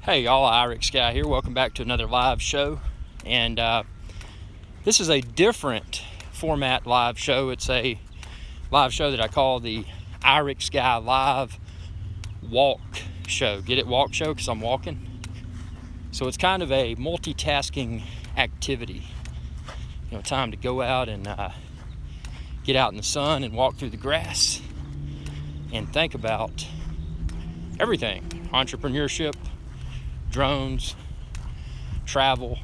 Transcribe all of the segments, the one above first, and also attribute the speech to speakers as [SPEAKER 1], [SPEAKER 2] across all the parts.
[SPEAKER 1] Hey y'all, IrixGuy here. Welcome back to another live show. And this is a different format live show. It's a live show that I call the IrixGuy Live Walk Show. Get it? Walk show, because I'm walking. So it's kind of a multitasking activity. Time to go out and get out in the sun and walk through the grass and think about everything. Entrepreneurship, drones, travel,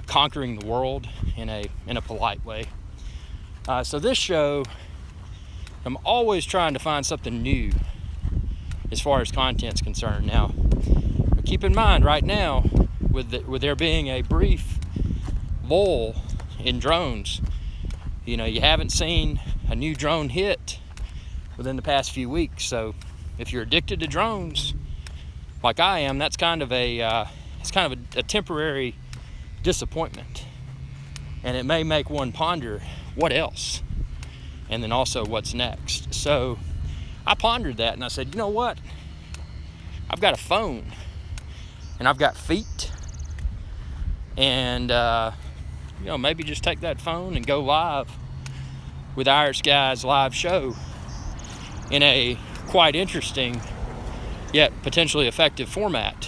[SPEAKER 1] conquering the world in a polite way. So this show, I'm always trying to find something new as far as content's concerned. Now, keep in mind right now, with there being a brief lull in drones, you haven't seen a new drone hit within the past few weeks. So if you're addicted to drones, like I am, that's kind of a temporary disappointment, and it may make one ponder what else, and then also what's next. So I pondered that, and I said, you know what? I've got a phone, and I've got feet, and maybe just take that phone and go live with IrixGuy's live show in a quite interesting yet potentially effective format,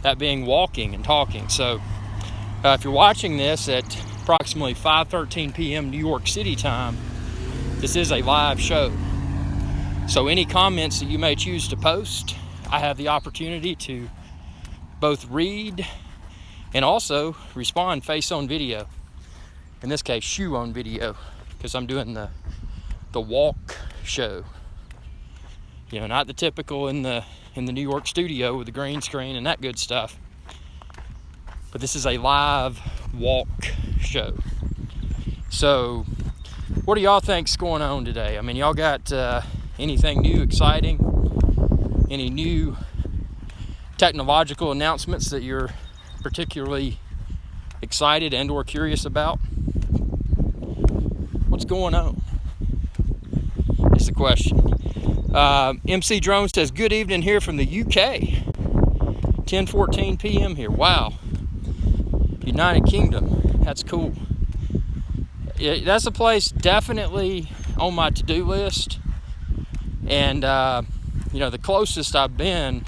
[SPEAKER 1] that being walking and talking. So if you're watching this at approximately 5:13 p.m. New York City time, this is a live show. So any comments that you may choose to post, I have the opportunity to both read and also respond face on video. In this case, shoe on video, because I'm doing the walk show. Not the typical in the New York studio with the green screen and that good stuff. But this is a live walk show. So, what do y'all think's going on today? I mean, y'all got anything new, exciting? Any new technological announcements that you're particularly excited and or curious about? What's going on? Is the question. MC Drone says, good evening here from the UK. 10:14 p.m. here. Wow. United Kingdom. That's cool. That's a place definitely on my to-do list. And, the closest I've been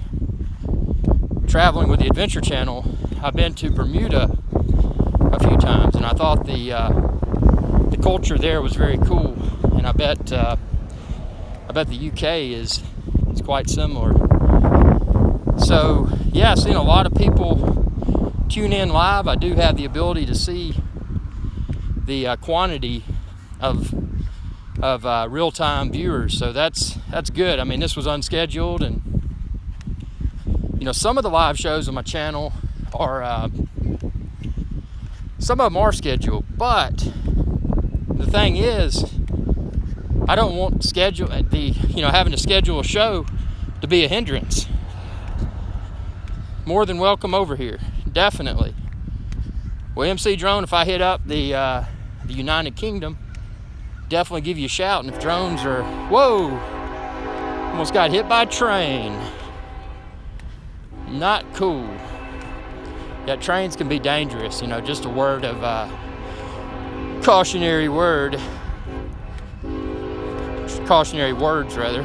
[SPEAKER 1] traveling with the Adventure Channel, I've been to Bermuda a few times. And I thought the culture there was very cool. And I bet the UK is quite similar. So, yeah, I've seen a lot of people tune in live. I do have the ability to see the quantity of real-time viewers, so that's good. I mean, this was unscheduled, and some of the live shows on my channel are some of them are scheduled, but the thing is, I don't want having to schedule a show to be a hindrance. More than welcome over here, definitely. Well, MC Drone, if I hit up the United Kingdom, definitely give you a shout. And if drones are, whoa, almost got hit by a train. Not cool. Yeah, trains can be dangerous. Just a word of cautionary word. Cautionary words, rather.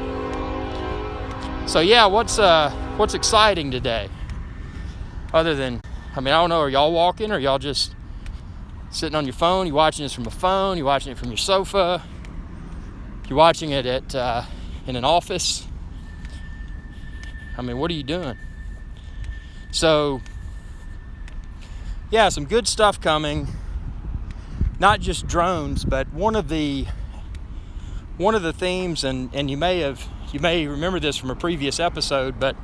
[SPEAKER 1] So yeah, what's exciting today? Other than, I don't know, are y'all walking, or y'all just sitting on your phone? You watching this from a phone? You watching it from your sofa? You watching it in an office? What are you doing? So yeah, some good stuff coming. Not just drones, but one of the themes, and you may remember this from a previous episode, but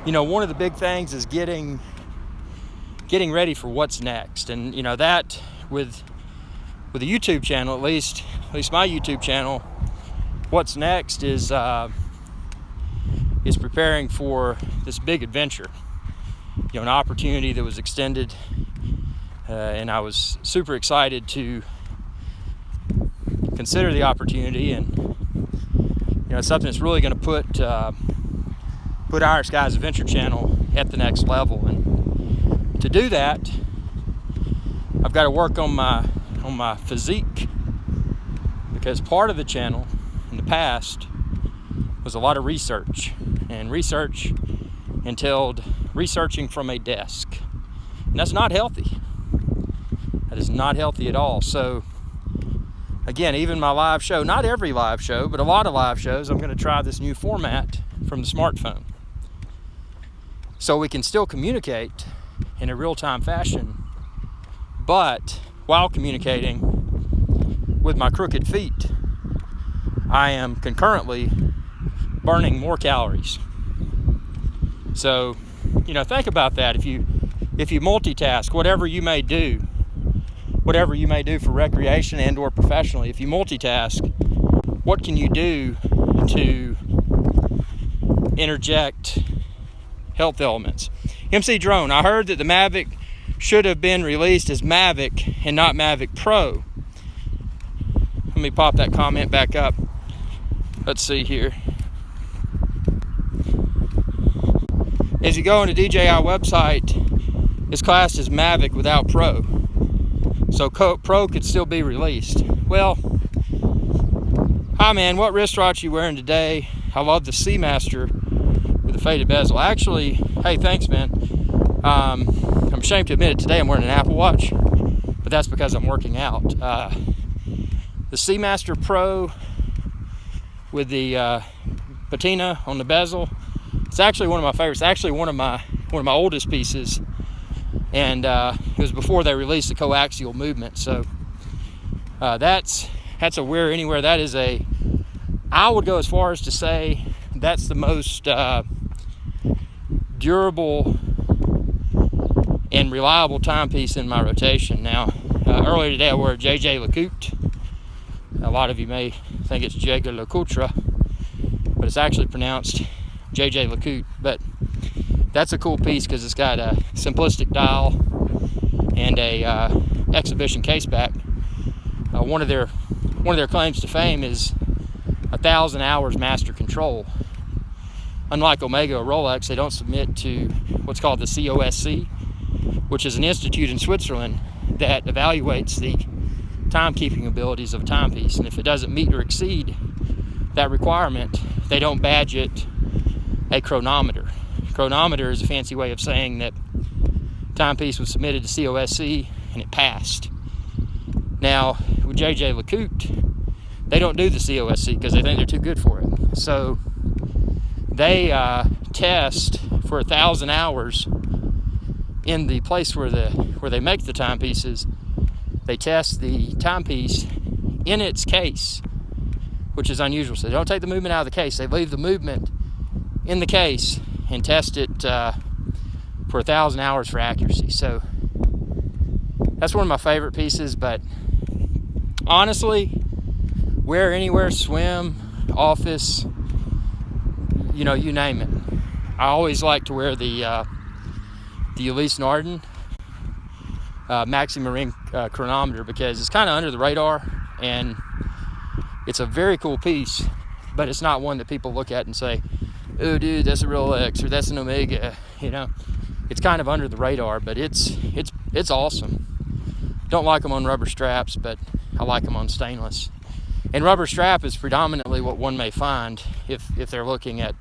[SPEAKER 1] one of the big things is getting ready for what's next. And that with the YouTube channel, at least my YouTube channel, what's next is preparing for this big adventure. An opportunity that was extended, and I was super excited to consider the opportunity, and it's something that's really going to put put IrixGuy's adventure channel at the next level. And to do that, I've got to work on my physique, because part of the channel in the past was a lot of research, and research entailed researching from a desk, and that's not healthy. That is not healthy at all. So again, even my live show, not every live show, but a lot of live shows, I'm going to try this new format from the smartphone, so we can still communicate in a real-time fashion, but while communicating with my crooked feet, I am concurrently burning more calories. So, think about that. If you multitask, whatever you may do for recreation and or professionally, if you multitask, what can you do to interject health elements? MC Drone, I heard that the Mavic should have been released as Mavic and not Mavic Pro. Let me pop that comment back up. Let's see here. As you go on the DJI website, it's classed as Mavic without Pro. So Pro could still be released. Well, hi man, what wristwatch you wearing today? I love the Seamaster with the faded bezel. Actually, hey, thanks man. I'm ashamed to admit it, today I'm wearing an Apple Watch, but that's because I'm working out. The Seamaster Pro with the patina on the bezel, it's actually one of my favorites. It's actually one of my oldest pieces, and it was before they released the coaxial movement. So that's a wear anywhere. That is I would go as far as to say that's the most durable and reliable timepiece in my rotation. Now, earlier today I wore a JJ LeCoultre. A lot of you may think it's Jaeger LeCoultre, but it's actually pronounced JJ LeCoultre. But that's a cool piece because it's got a simplistic dial and a exhibition case back. One of their claims to fame is 1,000 hours master control. Unlike Omega or Rolex, they don't submit to what's called the COSC, which is an institute in Switzerland that evaluates the timekeeping abilities of a timepiece. And if it doesn't meet or exceed that requirement, they don't badge it a chronometer. Chronometer is a fancy way of saying that timepiece was submitted to COSC and it passed. Now, with JJ LeCoultre, they don't do the COSC because they think they're too good for it. So they test for 1,000 hours in the place where they make the timepieces. They test the timepiece in its case, which is unusual. So they don't take the movement out of the case. They leave the movement in the case and test it for 1,000 hours for accuracy. So that's one of my favorite pieces. But honestly, wear anywhere, swim, office, you name it. I always like to wear the Ulysse Nardin Maxi Marine chronometer because it's kind of under the radar and it's a very cool piece, but it's not one that people look at and say, oh dude, that's a Rolex or that's an Omega. It's kind of under the radar, but it's awesome. Don't like them on rubber straps, but I like them on stainless. And rubber strap is predominantly what one may find if they're looking at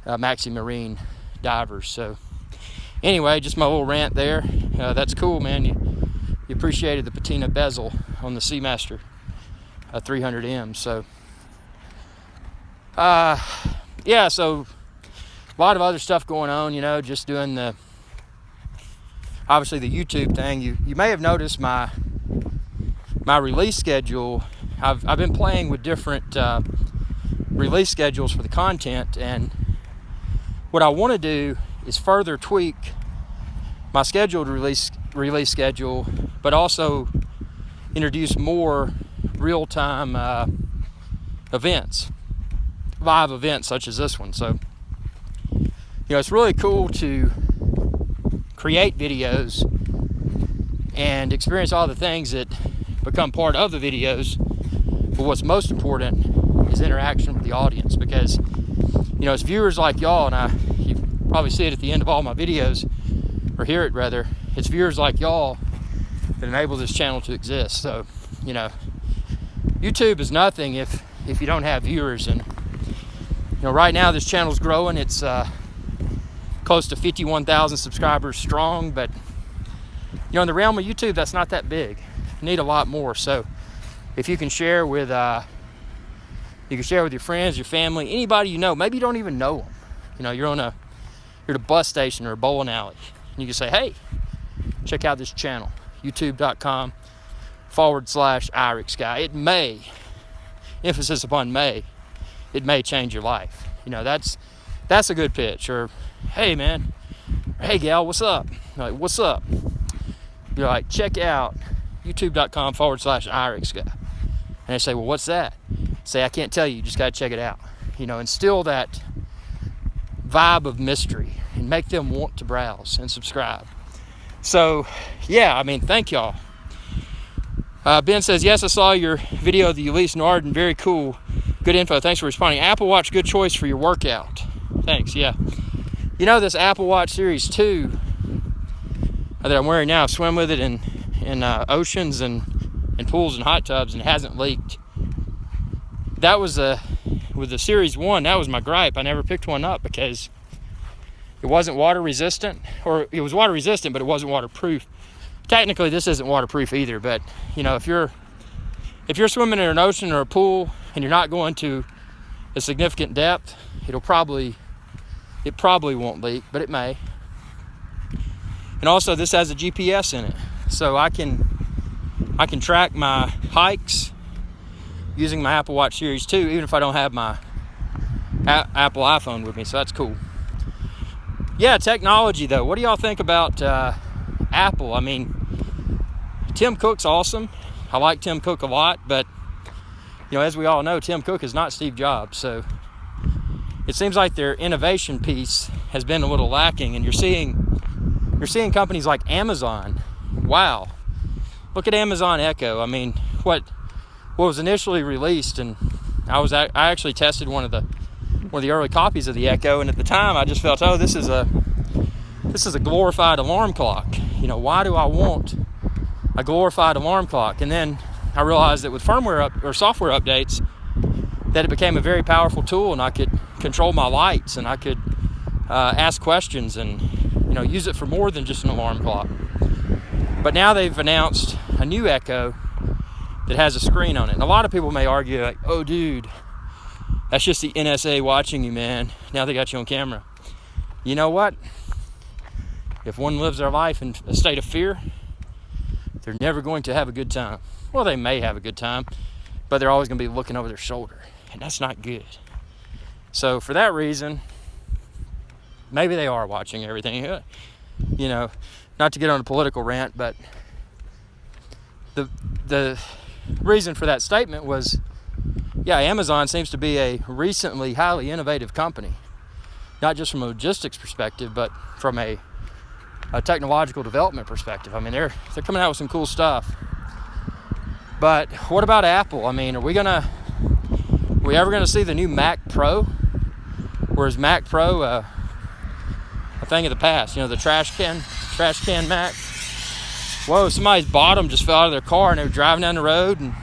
[SPEAKER 1] Maxi Marine divers. So anyway, just my little rant there. That's cool, man. You appreciated the patina bezel on the Seamaster 300M. So yeah, so a lot of other stuff going on, just doing obviously the YouTube thing. You may have noticed my release schedule. I've been playing with different release schedules for the content, and what I want to do is further tweak my scheduled release schedule, but also introduce more real-time events, live events such as this one. So it's really cool to create videos and experience all the things that become part of the videos, but what's most important is interaction with the audience, because it's viewers like y'all, and you probably see it at the end of all my videos, or hear it rather. It's viewers like y'all that enable this channel to exist. So, YouTube is nothing if you don't have viewers. And right now this channel's growing. It's close to 51,000 subscribers strong, but in the realm of YouTube, that's not that big. You need a lot more. So if you can share with your friends, your family, anybody you know, maybe you don't even know them. You're at a bus station or a bowling alley, and you can say, hey, check out this channel, youtube.com/IrixGuy. It may, emphasis upon may, it may change your life. That's a good pitch. Or, hey man, or, hey gal, what's up? Like, what's up? You're like, check out youtube.com/IrixGuy. And they say, well, what's that? Say, I can't tell you, you just gotta check it out. Instill that vibe of mystery and make them want to browse and subscribe. So, yeah, thank y'all. Ben says, yes, I saw your video of the Ulysses Norden. Very cool. Good info. Thanks for responding. Apple Watch, good choice for your workout. Thanks, yeah. This Apple Watch Series 2 that I'm wearing now, I've swim with it in oceans and pools and hot tubs, and it hasn't leaked. That was with the Series 1, that was my gripe. I never picked one up because it wasn't water resistant, or it was water resistant, but it wasn't waterproof. Technically, this isn't waterproof either, but if you're swimming in an ocean or a pool and you're not going to a significant depth, it probably won't leak, but it may. And also, this has a GPS in it, so I can track my hikes using my Apple Watch Series 2, even if I don't have my Apple iPhone with me, so that's cool. Yeah, technology though. What do y'all think about Apple? Tim Cook's awesome. I like Tim Cook a lot, but as we all know, Tim Cook is not Steve Jobs, so it seems like their innovation piece has been a little lacking, and you're seeing companies like Amazon. Wow, look at Amazon Echo. What was initially released, and I actually tested one of the early copies of the Echo, and at the time I just felt, oh, this is a glorified alarm clock. Why do I want a glorified alarm clock? And then I realized that with firmware or software updates, that it became a very powerful tool, and I could control my lights, and I could ask questions, and use it for more than just an alarm clock. But now they've announced a new Echo that has a screen on it, and a lot of people may argue like, oh dude, that's just the NSA watching you, man. Now they got you on camera. You know what? If one lives their life in a state of fear, they're never going to have a good time. Well, they may have a good time, but they're always going to be looking over their shoulder, and that's not good. So for that reason, maybe they are watching everything. Not to get on a political rant, but the reason for that statement was, yeah, Amazon seems to be a recently highly innovative company, not just from a logistics perspective, but from a technological development perspective. They're coming out with some cool stuff. But what about Apple? Are we ever gonna see the new Mac Pro? Or is Mac Pro a thing of the past? The trash can Mac. Whoa, somebody's bottom just fell out of their car, and they were driving down the road, and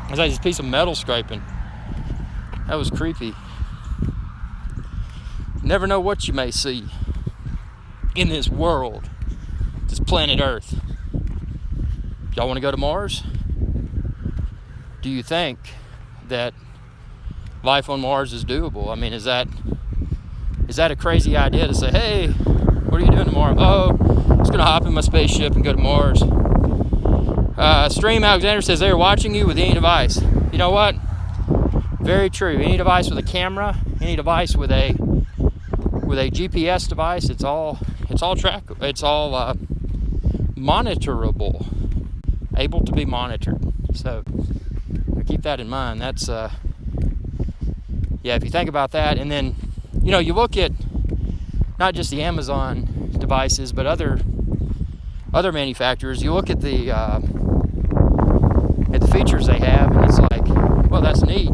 [SPEAKER 1] there's like this piece of metal scraping. That was creepy. Never know what you may see in this world, this planet Earth. Y'all want to go to Mars? Do you think that life on Mars is doable? Is that a crazy idea to say, hey, what are you doing tomorrow? Oh, I'm just going to hop in my spaceship and go to Mars. Stream Alexander says they're watching you with any device. You know what? Very true. Any device with a camera, any device with a GPS device, it's all trackable. It's all monitorable, able to be monitored. So keep that in mind. That's if you think about that, and then you look at not just the Amazon devices, but other manufacturers. You look at the features they have, and it's like, well, that's neat.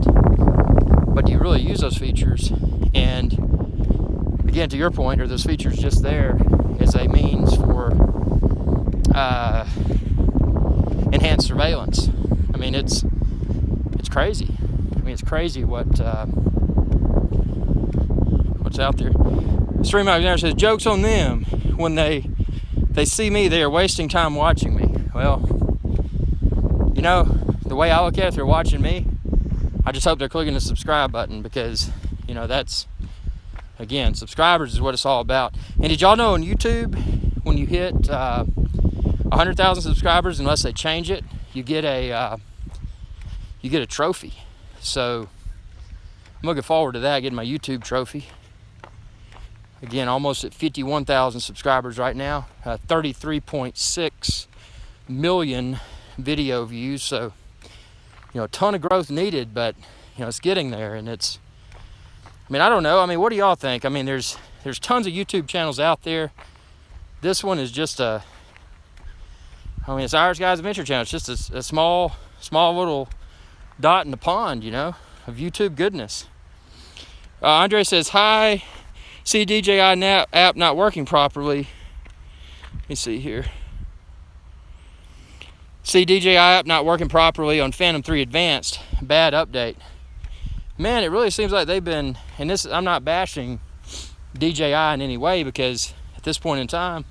[SPEAKER 1] but do you really use those features? And again, to your point, are those features just there as a means for enhanced surveillance? I mean, it's crazy. I mean, it's crazy what's out there. Stream Alexander says, jokes on them. When they see me, they are wasting time watching me. Well, you know, the way I look at it, if they're watching me, I just hope they're clicking the subscribe button, because, you know, that's, again, subscribers is what it's all about. And did y'all know on YouTube, when you hit 100,000 subscribers, unless they change it, you get a trophy. So I'm looking forward to that, getting my YouTube trophy. Again, almost at 51,000 subscribers right now, 33.6 million video views. So, you know, a ton of growth needed, but, you know, it's getting there. And it's, I mean, I don't know. I mean, what do y'all think? I mean, there's tons of YouTube channels out there. This one is just it's IrixGuy's Adventure Channel. It's just a small little dot in the pond, you know, of YouTube goodness. Andre says, hi. See DJI app not working properly. Let me see here. See DJI app not working properly on Phantom 3 Advanced. Bad update. Man, it really seems like they've been, and this, I'm not bashing DJI in any way, because at this point in time,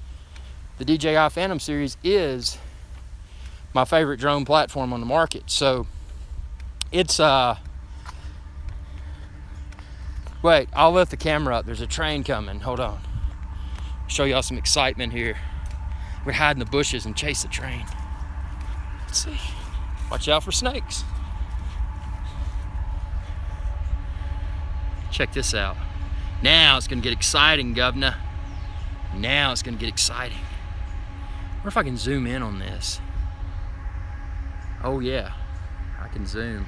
[SPEAKER 1] the DJI Phantom series is my favorite drone platform on the market. So it's wait, I'll lift the camera up. There's a train coming. Hold on. Show y'all some excitement here. We're hide in the bushes and chase the train. Let's see. Watch out for snakes. Check this out. Now it's gonna get exciting, governor. Now it's gonna get exciting. I wonder if I can zoom in on this. Oh yeah, I can zoom.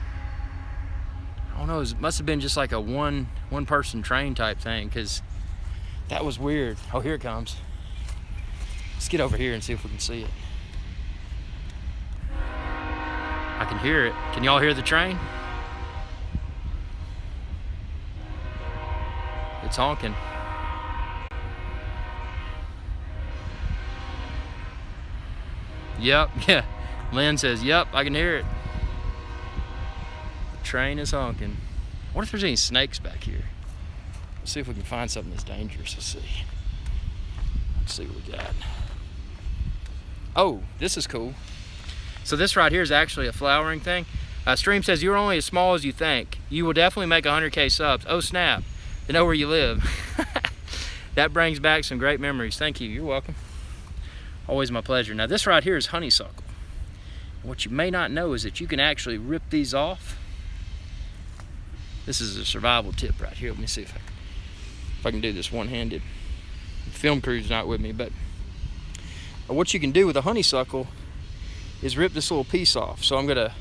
[SPEAKER 1] I don't know, it must have been just like a one person train type thing, because that was weird. Oh, here it comes. Let's get over here and see if we can see it. I can hear it. Can y'all hear the train? It's honking. Yep, yeah. Lynn says, yep, I can hear it. The train is honking. I wonder if there's any snakes back here. Let's see if we can find something that's dangerous. Let's see what we got. Oh, this is cool. So this right here is actually a flowering thing. Stream says, you're only as small as you think. You will definitely make 100K subs. Oh snap, they know where you live. That brings back some great memories. Thank you, you're welcome. Always my pleasure. Now this right here is honeysuckle. What you may not know is that you can actually rip these off. This is a survival tip right here. Let me see if I can do this one-handed. The film crew's not with me, but what you can do with a honeysuckle is rip this little piece off. So I'm gonna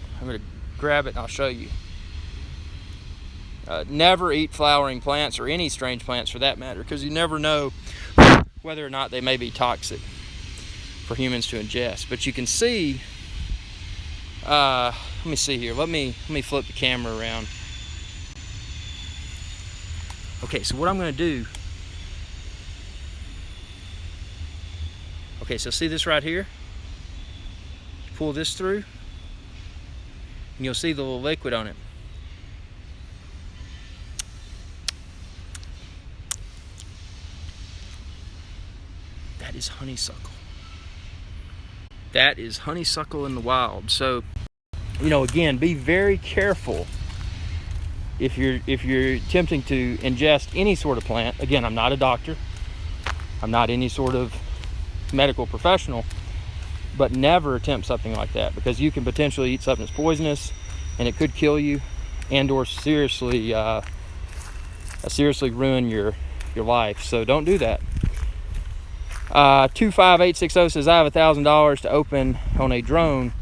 [SPEAKER 1] grab it and I'll show you. Never eat flowering plants, or any strange plants for that matter, because you never know whether or not they may be toxic for humans to ingest. But you can see, let me see here. Let me flip the camera around. Okay, so what I'm going to do. Okay, so see this right here? Pull this through, and you'll see the little liquid on it. That is honeysuckle. That is honeysuckle in the wild. So, you know, again, be very careful if you're attempting to ingest any sort of plant. Again, I'm not a doctor. I'm not any sort of medical professional, but never attempt something like that, because you can potentially eat something that's poisonous and it could kill you, and or seriously ruin your life. So don't do that. 25860 says, I have $1,000 to open on a drone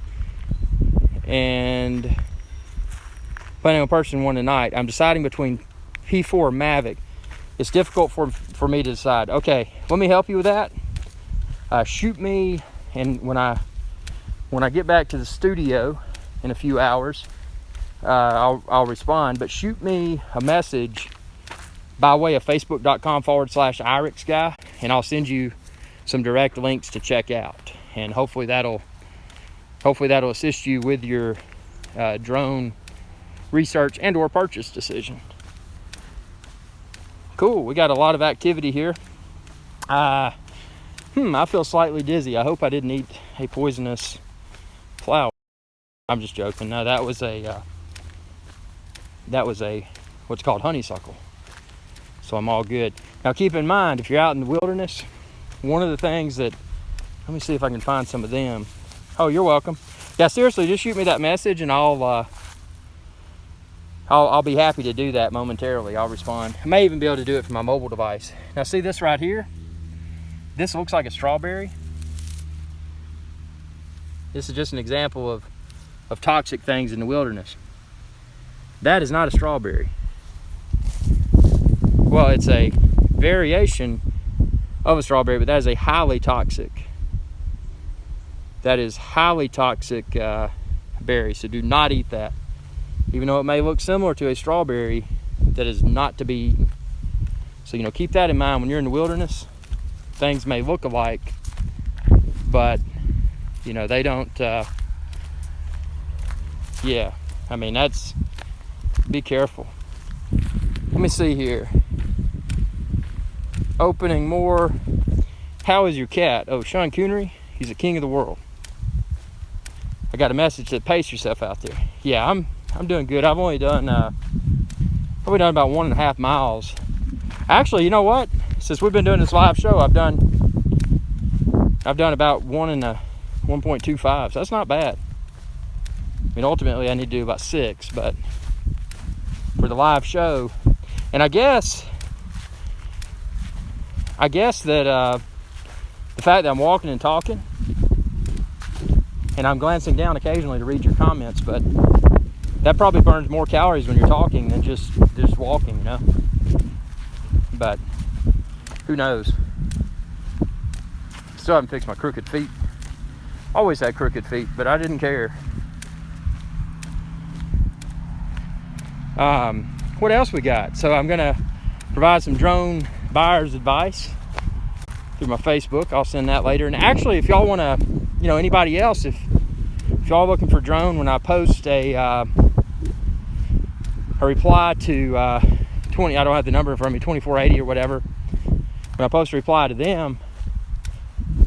[SPEAKER 1] and planning on purchasing one tonight. I'm deciding between P4 or Mavic. It's difficult for me to decide. Okay, let me help you with that. Shoot me, and when I get back to the studio in a few hours, I'll respond. But shoot me a message by way of facebook.com/IrixGuy, and I'll send you some direct links to check out. And hopefully that'll assist you with your drone research and or purchase decision. Cool, we got a lot of activity here. I feel slightly dizzy. I hope I didn't eat a poisonous flower. I'm just joking. No, that was a what's called honeysuckle. So I'm all good. Now keep in mind, if you're out in the wilderness, one of the things that, let me see if I can find some of them. Oh, you're welcome. Yeah, seriously, just shoot me that message and I'll be happy to do that momentarily. I'll respond. I may even be able to do it from my mobile device. Now see this right here? This looks like a strawberry. This is just an example of toxic things in the wilderness. That is not a strawberry. Well, it's a variation of a strawberry, but that is a highly toxic. That is highly toxic berry, so do not eat that. Even though it may look similar to a strawberry, that is not to be eaten. So, keep that in mind when you're in the wilderness. Things may look alike, but, they don't, yeah. I mean, be careful. Let me see here. Opening more. How is your cat? Oh, Sean Coonery, he's the king of the world. I got a message to pace yourself out there. Yeah, I'm doing good. I've only done about 1.5 miles. Actually, you know what? Since we've been doing this live show, I've done about 1.25. So that's not bad. I mean, ultimately, I need to do about 6, but for the live show, and I guess that the fact that I'm walking and talking, and I'm glancing down occasionally to read your comments, but that probably burns more calories when you're talking than just walking, But who knows? Still haven't fixed my crooked feet. Always had crooked feet, but I didn't care. What else we got? So I'm gonna provide some drone buyers advice through my Facebook. I'll send that later. And actually, if y'all want to, anybody else, if y'all looking for drone, when I post a reply to 20, I don't have the number in front of me, 2480 or whatever. When I post a reply to them,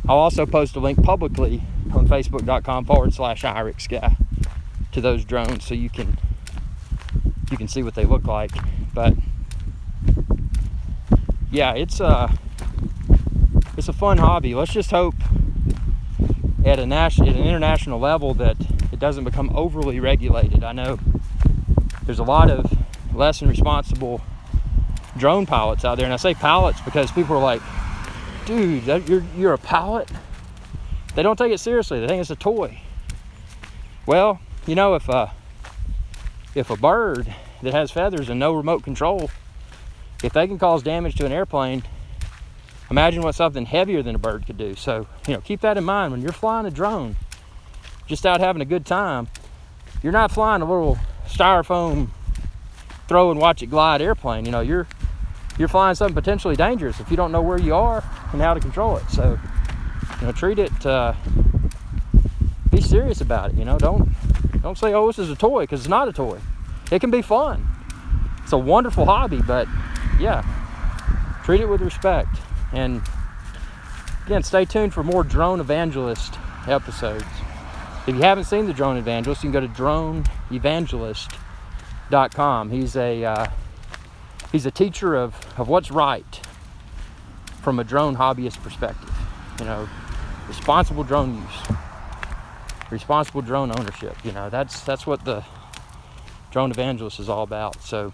[SPEAKER 1] I'll also post a link publicly on facebook.com/IrixGuy to those drones, so you can see what they look like. But yeah, it's a fun hobby. Let's just hope at an international level that it doesn't become overly regulated. I know there's a lot of less than responsible drone pilots out there, and I say pilots because people are like, dude, you're a pilot? They don't take it seriously. They think it's a toy. Well, if a bird that has feathers and no remote control, if they can cause damage to an airplane, imagine what something heavier than a bird could do. So, keep that in mind when you're flying a drone, just out having a good time. You're not flying a little styrofoam throw and watch it glide airplane. You're flying something potentially dangerous if you don't know where you are and how to control it. So, treat it, be serious about it. Don't say, oh, this is a toy, because it's not a toy. It can be fun. It's a wonderful hobby, but yeah, treat it with respect. And again, stay tuned for more Drone Evangelist episodes. If you haven't seen the Drone Evangelist, you can go to droneevangelist.com. He's a teacher of what's right from a drone hobbyist perspective. Responsible drone use, responsible drone ownership. That's what the Drone Evangelist is all about. So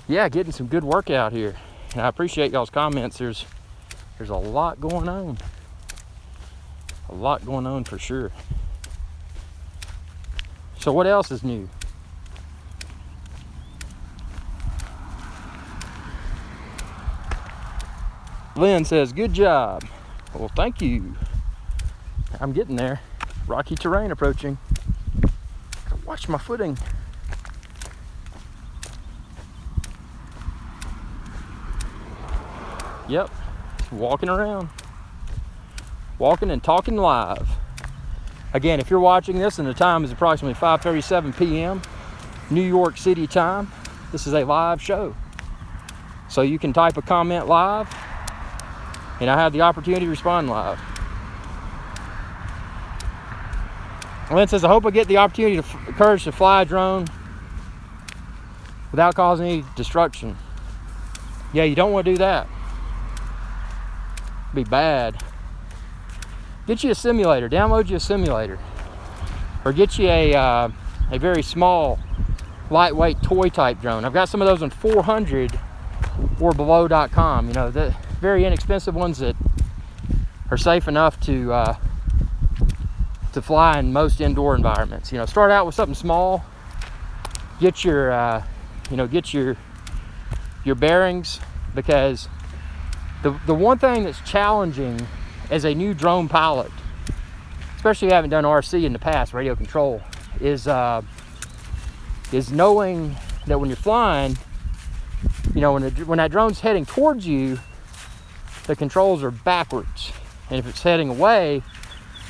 [SPEAKER 1] yeah, getting some good workout here. And I appreciate y'all's comments. There's a lot going on. A lot going on for sure. So what else is new? Lynn says, good job. Well, thank you. I'm getting there. Rocky terrain approaching. Watch catch my footing. Yep, walking around, walking and talking live. Again, if you're watching this and the time is approximately 5:37 p.m. New York City time, this is a live show. So you can type a comment live and I have the opportunity to respond live. Lynn says, I hope I get the opportunity to courage to fly a drone without causing any destruction. Yeah, you don't want to do that. It'd be bad. Get you a simulator. Download you a simulator. Or get you a very small, lightweight toy type drone. I've got some of those on 400 or below.com. You know, the very inexpensive ones that are safe enough to fly in most indoor environments. You know, start out with something small. Get your, get your bearings, because the one thing that's challenging as a new drone pilot, especially if you haven't done RC in the past, radio control, is knowing that when you're flying, you know, when that drone's heading towards you, the controls are backwards. And if it's heading away,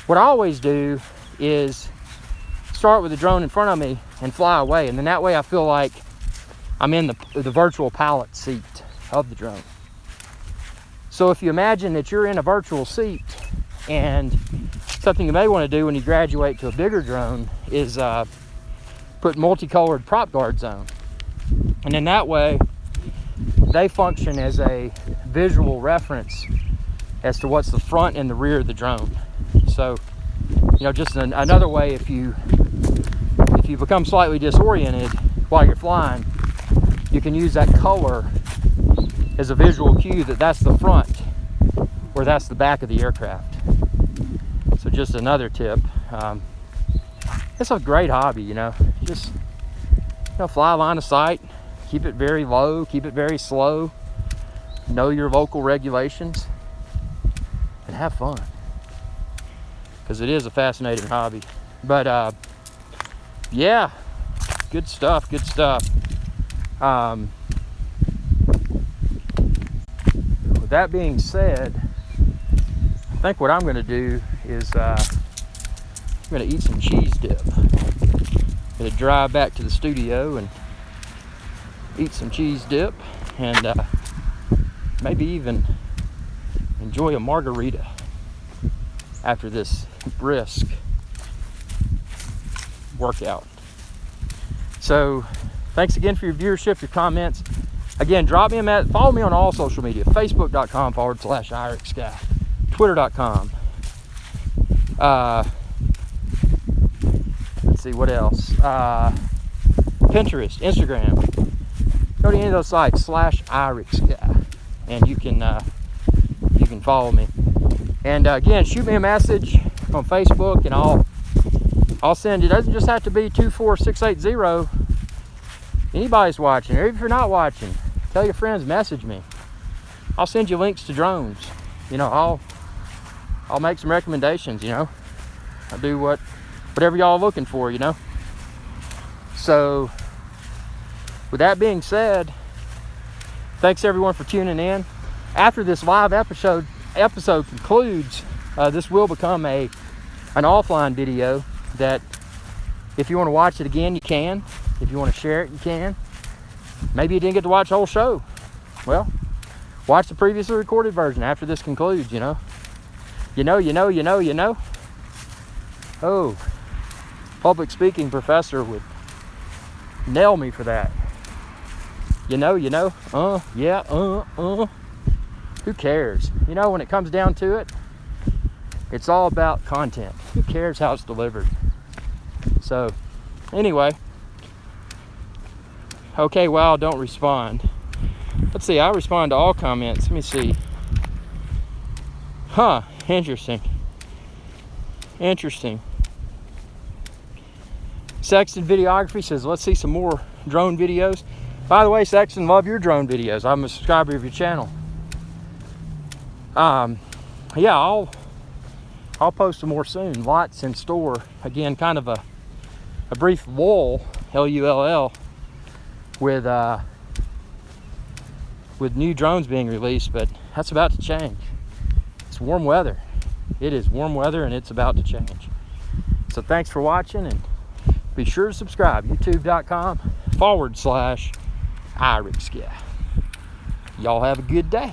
[SPEAKER 1] what I always do is start with the drone in front of me and fly away. And then that way I feel like I'm in the virtual pilot seat of the drone. So if you imagine that you're in a virtual seat, and something you may want to do when you graduate to a bigger drone is put multicolored prop guards on. And then that way they function as a visual reference as to what's the front and the rear of the drone. So, you know, just another way, if you become slightly disoriented while you're flying, you can use that color as a visual cue that that's the front or that's the back of the aircraft. So just another tip. It's a great hobby, you know. Just, you know, fly line of sight, keep it very low, keep it very slow, know your local regulations, and have fun. Because it is a fascinating hobby. But yeah, good stuff, good stuff. With that being said, I think what I'm going to do is I'm going to eat some cheese dip. I'm going to drive back to the studio and eat some cheese dip, and maybe even enjoy a margarita after this brisk workout. So thanks again for your viewership, your comments. Again, drop me a message. Follow me on all social media. Facebook.com/IrixGuy. Twitter.com. Let's see, what else? Pinterest, Instagram. Go to any of those sites, /IrixGuy. And you can follow me. And again, shoot me a message on Facebook, and I'll send you. It doesn't just have to be 24680. Anybody's watching, or if you're not watching, tell your friends, message me. I'll send you links to drones. You know, I'll make some recommendations, you know. I'll do whatever y'all are looking for, you know. So with that being said, thanks everyone for tuning in. After this live episode concludes, this will become an offline video that if you want to watch it again, you can. If you want to share it, you can. Maybe you didn't get to watch the whole show. Well, watch the previously recorded version after this concludes, you know. You know. Oh, public speaking professor would nail me for that. You know. Who cares? You know, when it comes down to it, it's all about content. Who cares how it's delivered? So, anyway. Okay, well, don't respond. Let's see, I respond to all comments. Let me see. Huh, interesting. Sexton Videography says, let's see some more drone videos. By the way, Sexton, love your drone videos. I'm a subscriber of your channel. Yeah, I'll post some more soon. Lots in store. Again, kind of a a brief lull, L-U-L-L, with new drones being released, but that's about to change. It's warm weather. It is warm weather and it's about to change. So thanks for watching, and be sure to subscribe, youtube.com/IrixGuy. Y'all have a good day.